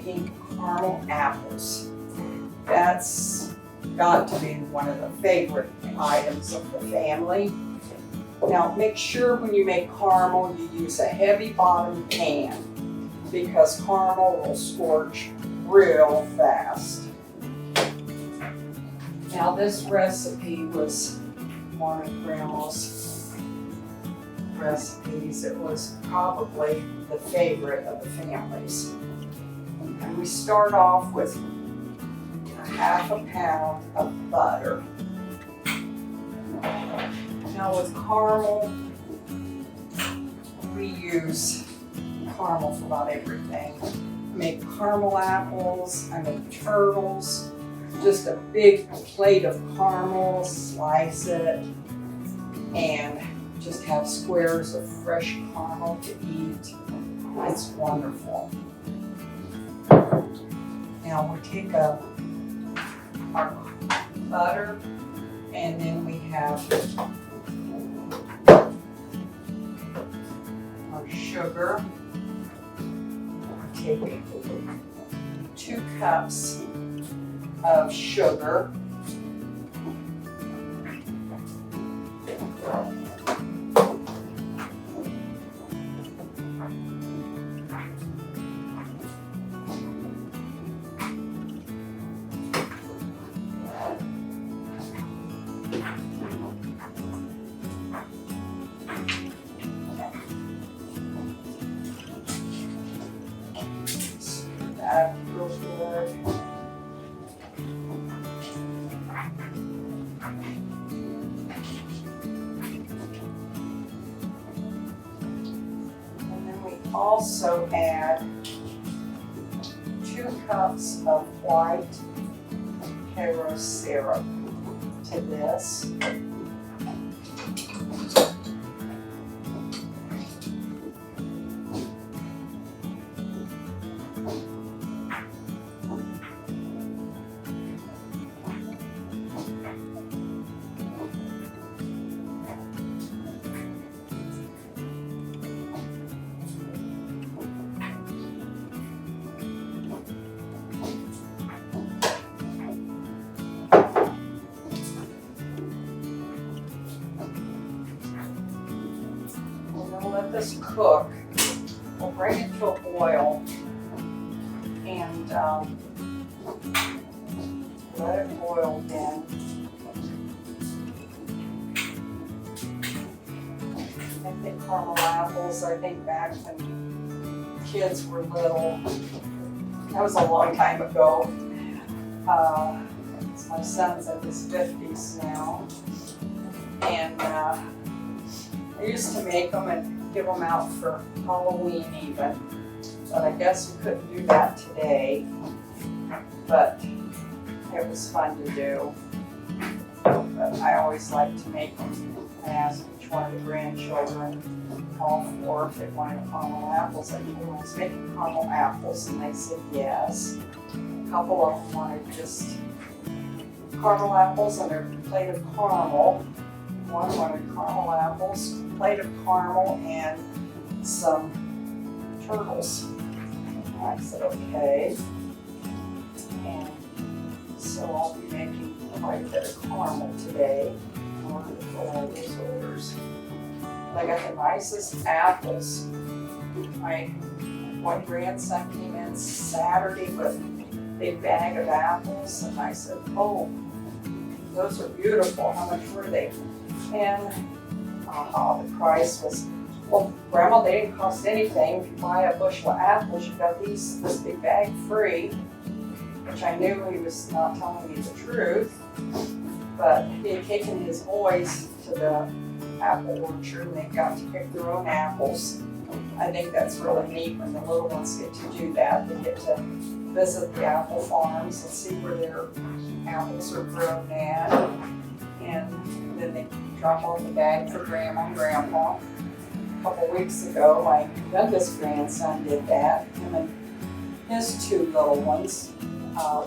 making caramel apples. That's got to be one of the favorite items of the family. Now make sure when you make caramel you use a heavy bottom pan because caramel will scorch real fast. Now this recipe was one of Grandma's recipes. It was probably the favorite of the family's. And we start off with a half a pound of butter. Now with caramel, we use caramel for about everything. I make caramel apples, I make turtles, just a big plate of caramel, slice it, and just have squares of fresh caramel to eat. It's wonderful. Now we take our butter, and then we have our sugar. Take 2 cups of sugar. That real good. And then we also add 2 cups of white Karo syrup to this. Let this cook. We'll bring it to a boil and let it boil then. I think caramel apples, I think back when kids were little, that was a long time ago. My son's in his 50s now, and I used to make them and give them out for Halloween even, but I guess we couldn't do that today, but it was fun to do. But I always like to make them. I asked each one of the grandchildren, all 4, if they wanted caramel apples. I told them I was making caramel apples, and they said yes. A couple of them wanted just caramel apples and their plate of caramel. One wanted caramel apples, plate of caramel, and some turtles. I said, okay. And so I'll be making quite a bit of caramel today in order to fill all those orders. I got the nicest apples. My one grandson came in Saturday with a big bag of apples, and I said, oh, those are beautiful. How much were they? And the price was, well, Grandma, they didn't cost anything. If you buy a bushel of apples, you got this big bag free, which I knew he was not telling me the truth. But he had taken his boys to the apple orchard, and they got to pick their own apples. I think that's really neat when the little ones get to do that. They get to visit the apple farms and see where their apples are grown at. And then they drop off the bag for Grandma and Grandpa. A couple weeks ago, my youngest grandson did that. Him and his 2 little ones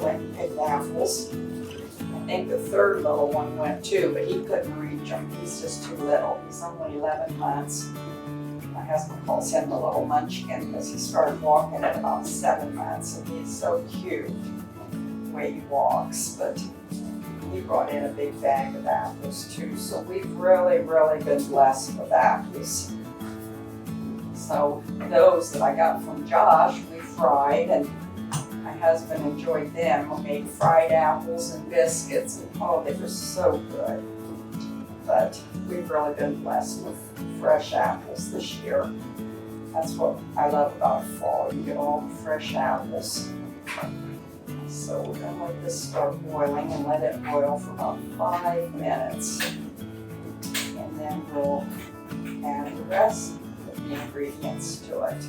went and picked apples. I think the 3rd little one went too, but he couldn't reach them. He's just too little. He's only 11 months. My husband calls him the little munchkin because he started walking at about 7 months, and he's so cute the way he walks. But he brought in a big bag of apples too, so we've really, really been blessed with apples. So those that I got from Josh, we fried, and my husband enjoyed them. We made fried apples and biscuits, and oh, they were so good. But we've really been blessed with fresh apples this year. That's what I love about fall. You get all the fresh apples. So we're gonna let this start boiling and let it boil for about 5 minutes. And then we'll add the rest of the ingredients to it.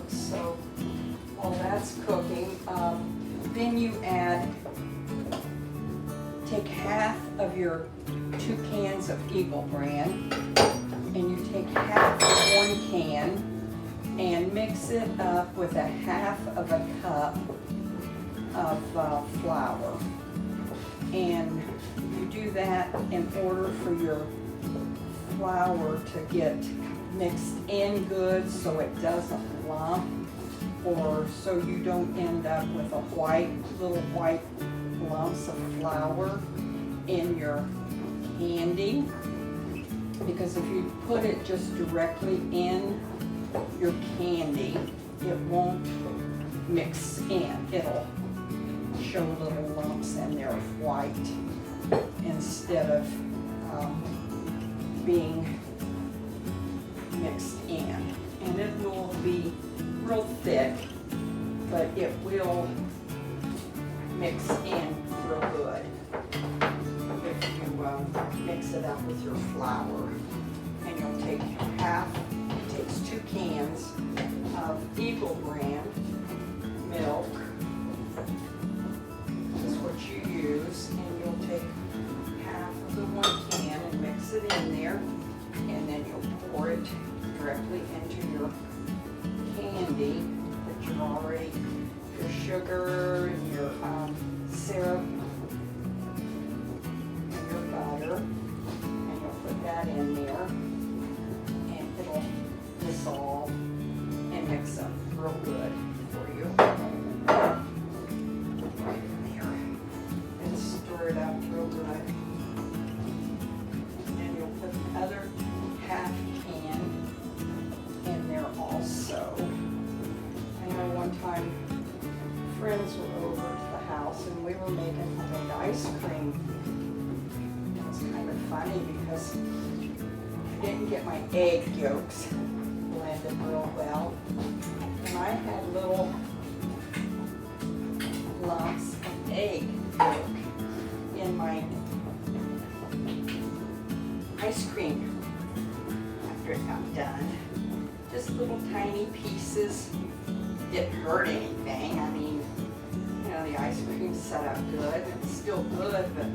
So while that's cooking, then you take half of your 2 cans of Eagle Brand, and you take half of 1 can and mix it up with a half of a cup of flour. And you do that in order for your flour to get mixed in good so it doesn't lump, or so you don't end up with little white lumps of flour in your candy. Because if you put it just directly in your candy, it won't mix in. It'll show little lumps in there of white instead of being mixed in. And it will be real thick, but it will mix in real good if you mix it up with your flour. And you'll take it takes 2 cans of Eagle Brand milk, is what you use, and you'll take half of the 1 can and mix it in there, and then you'll pour it directly into your candy that you're already, your sugar and your syrup and your butter, and you'll put that in there, and it'll dissolve and mix up real good for you. Right in there. And stir it up real good. And you'll put the other half can in there also. I know one time friends were over to the house and we were making homemade ice cream. It was kind of funny because I didn't get my egg yolks blended real well. And I had little lumps of egg yolk in my ice cream after it got done. Just little tiny pieces. Didn't hurt anything. I mean, you know, the ice cream set up good. It's still good, but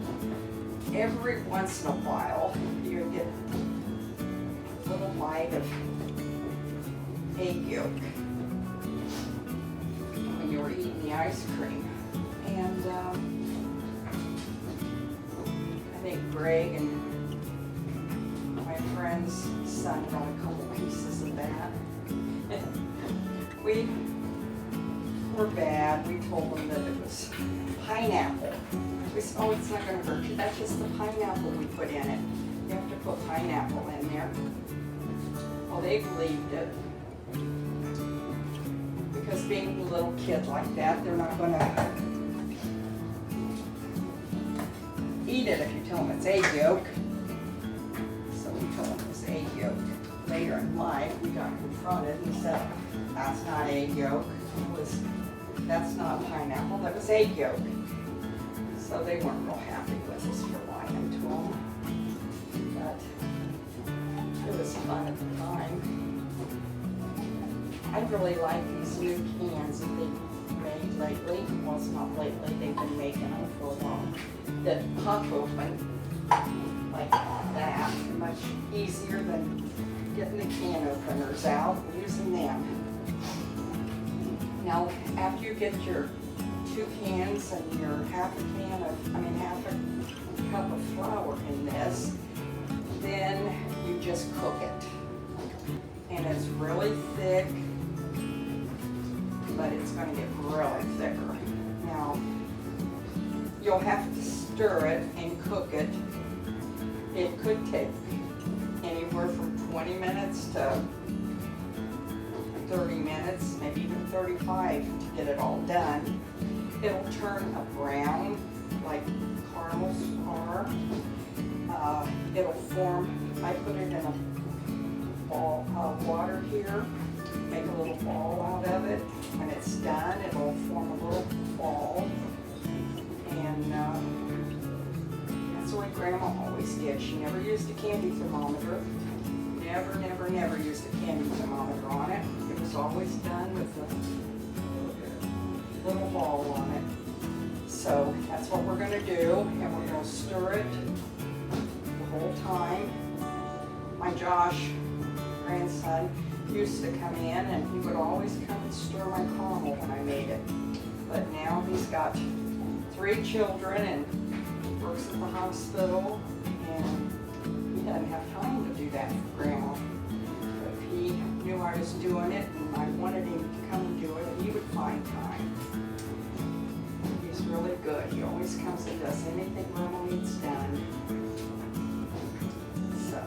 every once in a while you get a little bite of egg yolk when you were eating the ice cream. And I think Greg and my friend's son got a couple pieces of that. We were bad. We told them that it was pineapple. We said, oh, it's not going to hurt you. That's just the pineapple we put in it. You have to put pineapple in there. Well, they believed it. Because being a little kid like that, they're not going to eat it if you tell them it's egg yolk. So we told them it was egg yolk. Later in life, we got confronted and said, that's not egg yolk. That's not pineapple, that was egg yolk. So they weren't real happy with us for lying to them. But it was fun at the time. I really like these new cans that they've made lately. Well, it's not lately, they've been making them for a while. That pop open like that. Much easier than getting the can openers out and using them. Now, after you get your 2 cans and your half a cup of flour in this, then you just cook it. And it's really thick, but it's going to get really thicker. Now, you'll have to stir it and cook it. It could take anywhere from 20 minutes to 30 minutes, maybe even 35 to get it all done. It'll turn a brown, like caramels are. It'll form, I put it in a ball of water here, make a little ball out of it. When it's done, it'll form a little ball. And that's what Grandma always did. She never used a candy thermometer. Never used a candy thermometer on it. It was always done with a little ball on it. So that's what we're going to do, and we're going to stir it the whole time. My Josh, grandson, used to come in, and he would always come and stir my caramel when I made it. But now he's got 3 children and works at the hospital, and he doesn't have time to do that for Grandma. But if he knew I was doing it and I wanted him to come and do it, he would find time. He's really good. He always comes and does anything Grandma needs done. So,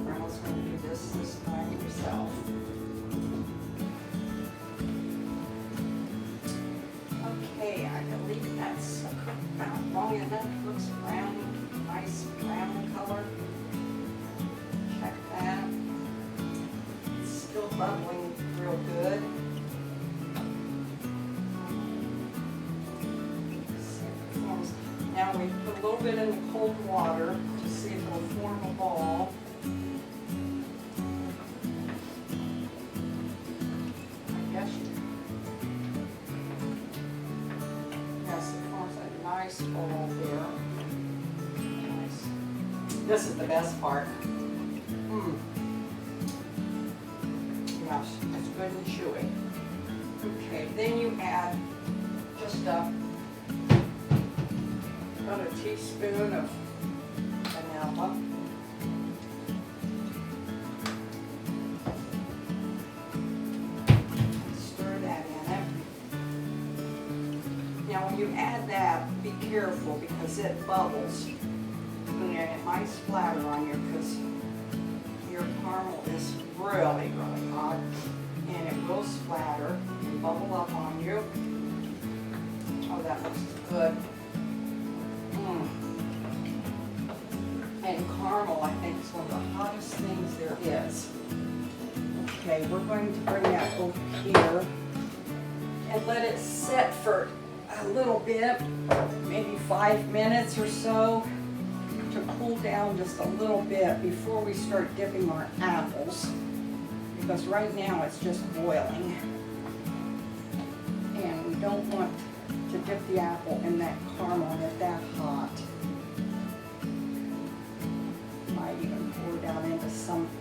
Grandma's going to do this time herself. Okay, I believe that's cooked about long enough. It looks brown, nice brown color. Check that. It's still bubbling real good. Now we put a little bit in the cold water to see if it'll form a ball. I guess yes, it forms a nice ball there. Nice. This is the best part. Yes, it's good and chewy. Okay, then you add just about a teaspoon of vanilla. Stir that in it. Now when you add that, be careful because it bubbles. And it might splatter on you because your caramel is really hot. And it will splatter and bubble up on you. Oh, that looks good. And caramel, I think, is one of the hottest things there is. Okay, we're going to bring that over here and let it sit for a little bit, maybe 5 minutes or so, to cool down just a little bit before we start dipping our apples, because right now it's just boiling. And we don't want to dip the apple in that caramel and get that hot. Might even pour it out into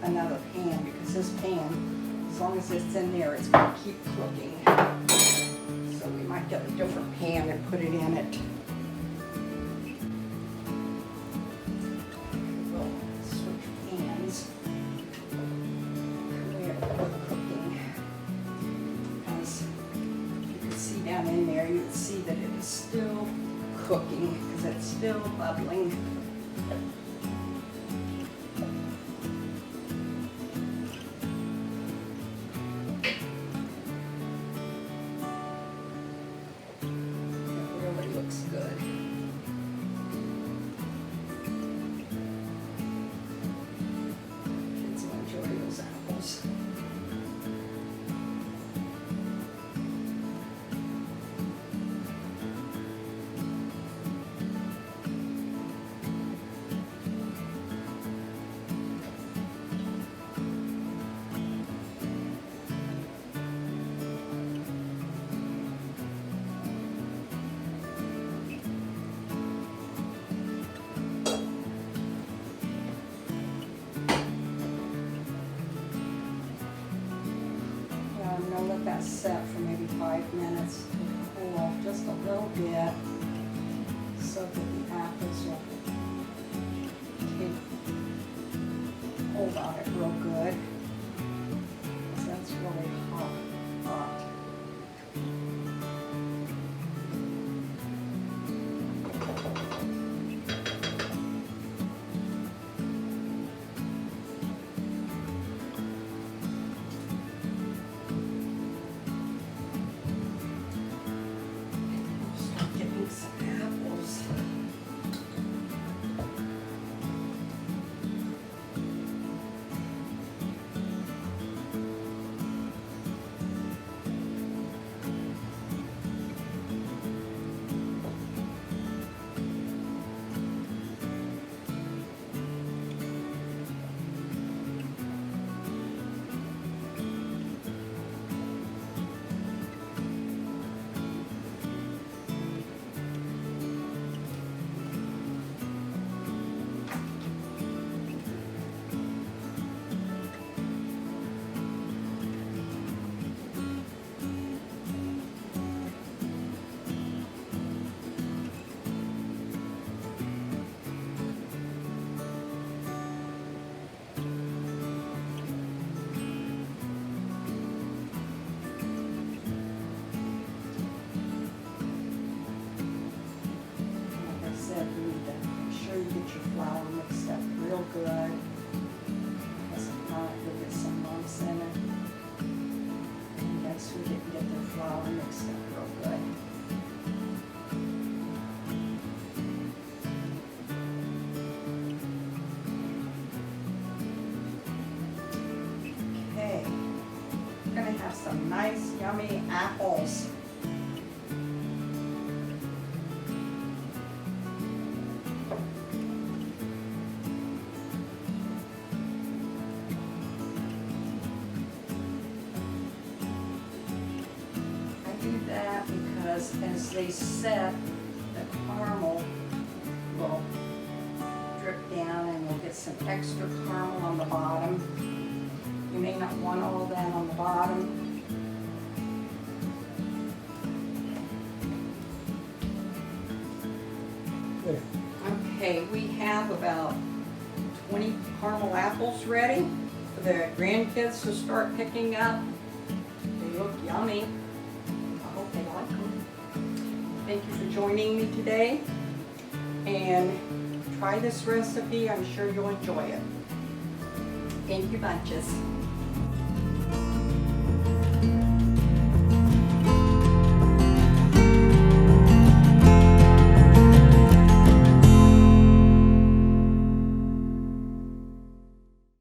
another pan, because this pan, as long as it's in there, it's going to keep cooking. So we might get a different pan and put it in it. We'll switch pans. We have it cooking. As you can see down in there, you can see that it is still cooking because it's still bubbling. Good. Kids will enjoy those apples. that set for maybe 5 minutes to cool off just a little bit so that the apples will take hold on it real good. Because that's really hot. Flour mixed up real good, because if not, you'll get some lumps in it. And next we didn't get the flour mixed up real good. Okay, we're gonna have some nice, yummy apples. That because as they set, the caramel will drip down and you'll get some extra caramel on the bottom. You may not want all that on the bottom. Okay, we have about 20 caramel apples ready for the grandkids to start picking up. They look yummy. They like them. Thank you for joining me today, and try this recipe. I'm sure you'll enjoy it. Thank you bunches.